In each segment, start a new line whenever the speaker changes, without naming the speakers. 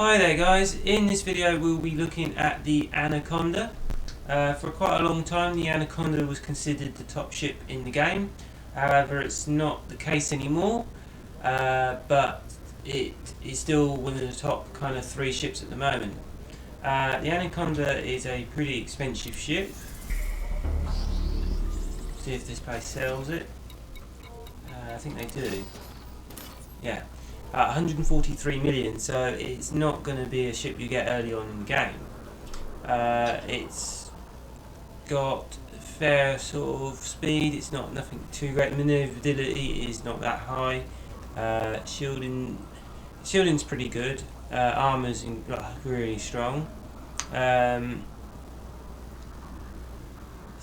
Hi there guys, in this video we'll be looking at the Anaconda. For quite a long time the Anaconda was considered the top ship in the game. However, it's not the case anymore, but it is still one of the top kind of 3 ships at the moment. The Anaconda is a pretty expensive ship. See if this place sells it. I think they do. Yeah. 143 million, so it's not going to be a ship you get early on in the game. It's got fair sort of speed, it's not nothing too great. Maneuverability is not that high. Shielding's pretty good. Armour's really strong. So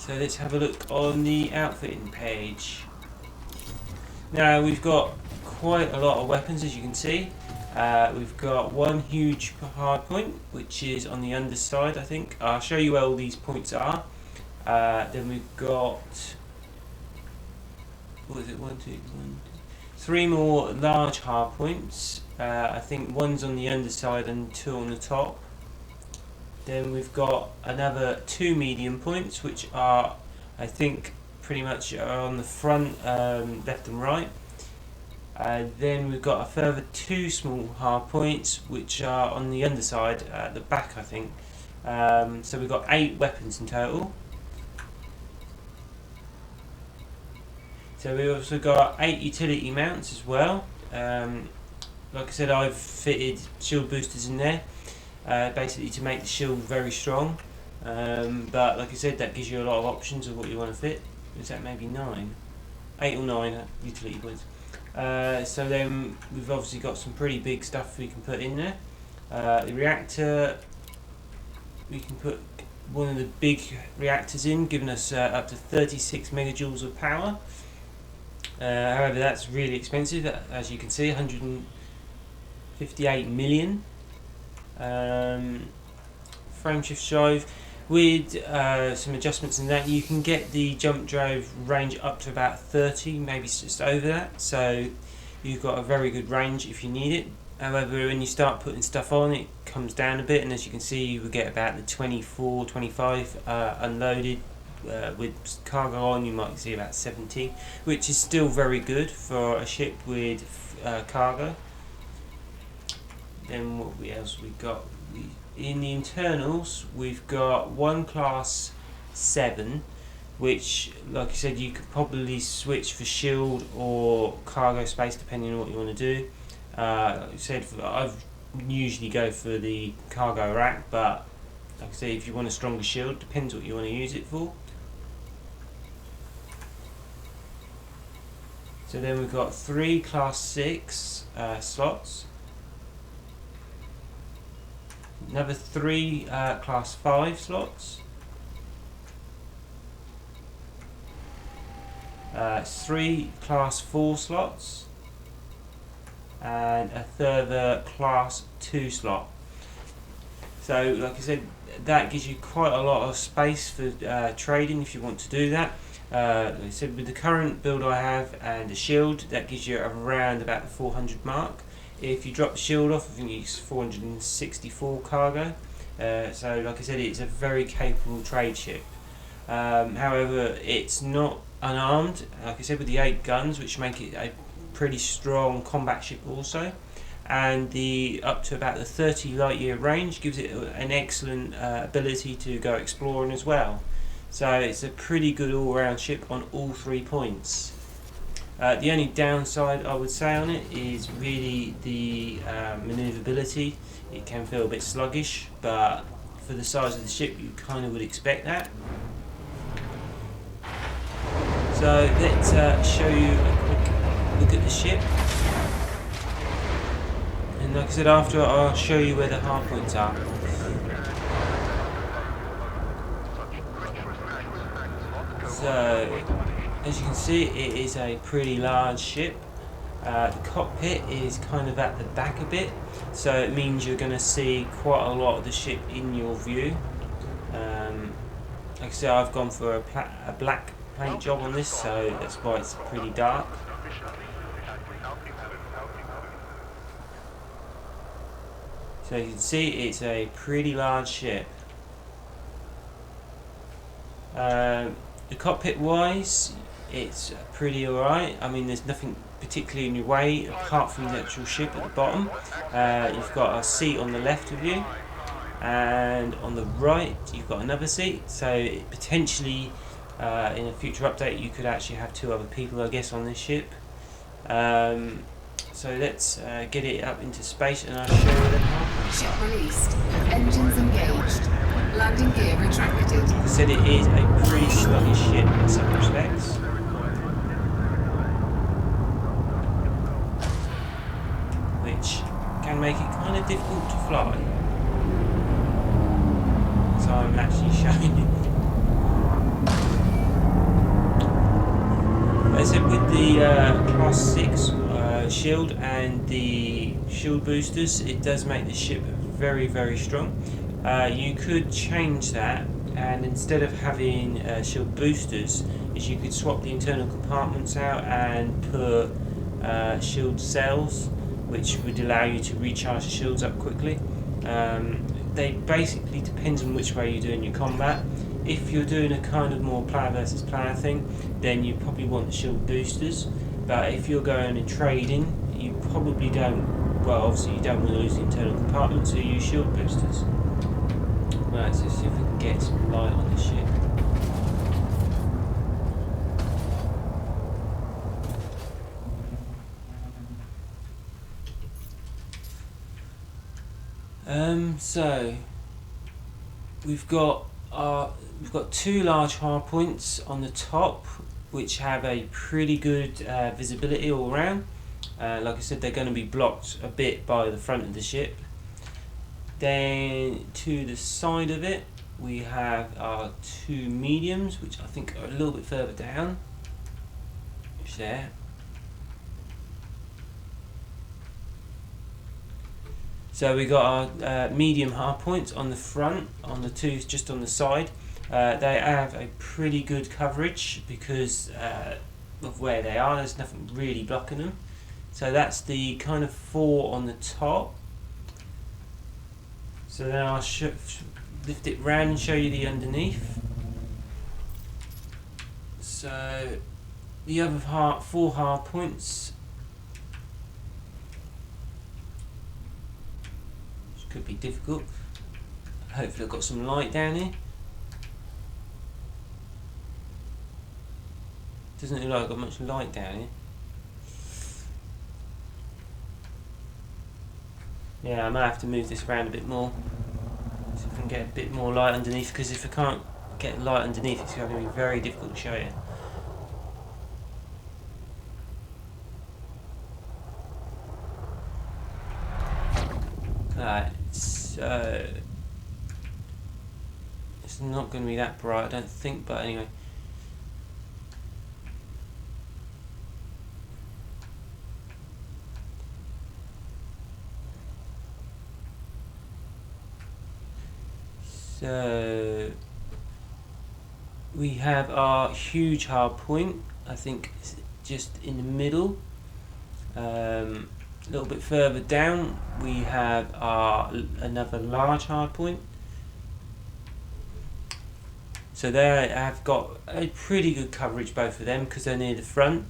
let's have a look on the outfitting page. Now we've got quite a lot of weapons, as you can see. We've got one huge hard point, which is on the underside, I think. I'll show you where all these points are. Then we've got, what is it, 3 more large hard points. I think one's on the underside and 2 on the top. Then we've got another 2 medium points, which are, I think, pretty much on the front, left and right. Then we've got a further 2 small hard points, which are on the underside, at the back, I think. So we've got 8 weapons in total. So we've also got 8 utility mounts as well. Like I said, I've fitted shield boosters in there, basically to make the shield very strong. But like I said, that gives you a lot of options of what you want to fit. Is that maybe 9? 8 or 9 utility points. So then we've obviously got some pretty big stuff we can put in there. The reactor, we can put one of the big reactors in, giving us up to 36 megajoules of power. However, that's really expensive, as you can see, 158 million. Frameshift drive. With some adjustments in that, you can get the jump drive range up to about 30, maybe just over that, so you've got a very good range if you need it. However, when you start putting stuff on, it comes down a bit, and as you can see, you will get about the 24, 25 unloaded. With cargo on, you might see about 70, which is still very good for a ship with cargo. Then what else we got? In the internals, we've got one class 7, which, like I said, you could probably switch for shield or cargo space depending on what you want to do. Like I said, I usually go for the cargo rack, but like I say, if you want a stronger shield, depends what you want to use it for. So then we've got 3 class 6 slots. Another 3 class 5 slots, 3 class 4 slots, and a further class 2 slot. So like I said, that gives you quite a lot of space for trading if you want to do that. Like I said, with the current build I have and the shield, that gives you around about the 400 mark. If you drop the shield off, I think it's 464 cargo. So like I said, it's a very capable trade ship. However, it's not unarmed, like I said, with the 8 guns, which make it a pretty strong combat ship also. And the up to about the 30 light year range gives it an excellent ability to go exploring as well. So it's a pretty good all-round ship on all 3 points. The only downside I would say on it is really the manoeuvrability. It can feel a bit sluggish, but for the size of the ship you kind of would expect that. So let's show you a quick look at the ship. And like I said, after I'll show you where the hard points are. So as you can see, it is a pretty large ship. The cockpit is kind of at the back a bit, so it means you're going to see quite a lot of the ship in your view. Like I said, I've gone for a black paint job on this, so that's why it's pretty dark. So you can see it's a pretty large ship. The cockpit wise, it's pretty alright. I mean, there's nothing particularly in your way apart from the actual ship at the bottom. You've got a seat on the left of you, and on the right you've got another seat. So potentially in a future update you could actually have 2 other people, I guess, on this ship. So let's get it up into space and I'll show you the car.
Ship released. Engines engaged. Landing gear retracted.
Like I said, it is a pretty sluggish ship in some respects. Which can make it kind of difficult to fly. So I'm actually showing you. As I said, with the Class 6 shield and the shield boosters, it does make the ship very, very strong. You could change that, and instead of having shield boosters, is you could swap the internal compartments out and put shield cells, which would allow you to recharge the shields up quickly. They basically depends on which way you're doing your combat. If you're doing a kind of more player versus player thing, then you probably want the shield boosters. But if you're going and trading, you probably don't. Well, obviously you don't want to lose the internal compartment, so you use shield boosters. Right, so see if we can get some light on the ship. So we've got 2 large hard points on the top, which have a pretty good visibility all around. Like I said, they're going to be blocked a bit by the front of the ship. Then to the side of it, we have our 2 mediums, which I think are a little bit further down. Which there. So we got our medium hard points on the front, on the 2 just on the side. They have a pretty good coverage because of where they are. There's nothing really blocking them. So that's the kind of 4 on the top. So then I'll lift it round and show you the underneath. So the other 4 hard points, which could be difficult. Hopefully I've got some light down here. Doesn't look like I've got much light down here. Yeah, I might have to move this around a bit more, so if I can get a bit more light underneath, because if I can't get light underneath, it's going to be very difficult to show you. Right, so it's not going to be that bright, I don't think, but anyway. So we have our huge hard point, I think just in the middle. A little bit further down we have our another large hard point. So they have got a pretty good coverage, both of them, because they're near the front.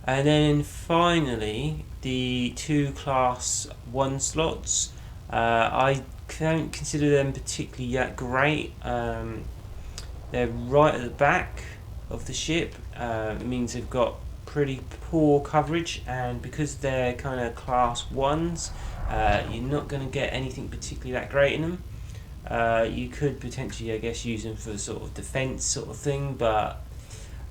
And then finally the 2 class 1 slots. I don't consider them particularly that great. They're right at the back of the ship. It means they've got pretty poor coverage, and because they're kind of class 1s, you're not going to get anything particularly that great in them. You could potentially, I guess, use them for sort of defense sort of thing, but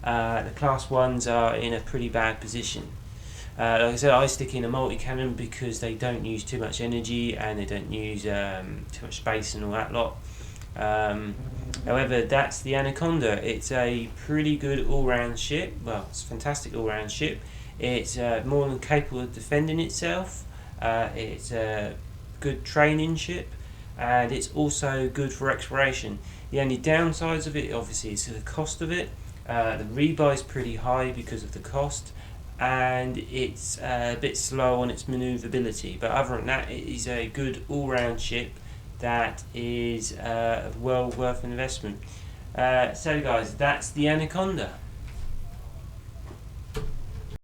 the class 1s are in a pretty bad position. Like I said, I stick in a multi-cannon because they don't use too much energy and they don't use too much space and all that lot. However, that's the Anaconda. It's a pretty good all-round ship. Well, it's a fantastic all-round ship. It's more than capable of defending itself. It's a good training ship, and it's also good for exploration. The only downsides of it, obviously, is the cost of it. The rebuy is pretty high because of the cost. and it's a bit slow on its manoeuvrability. But other than that, it is a good all-round ship that is well worth investment. So guys, that's the Anaconda.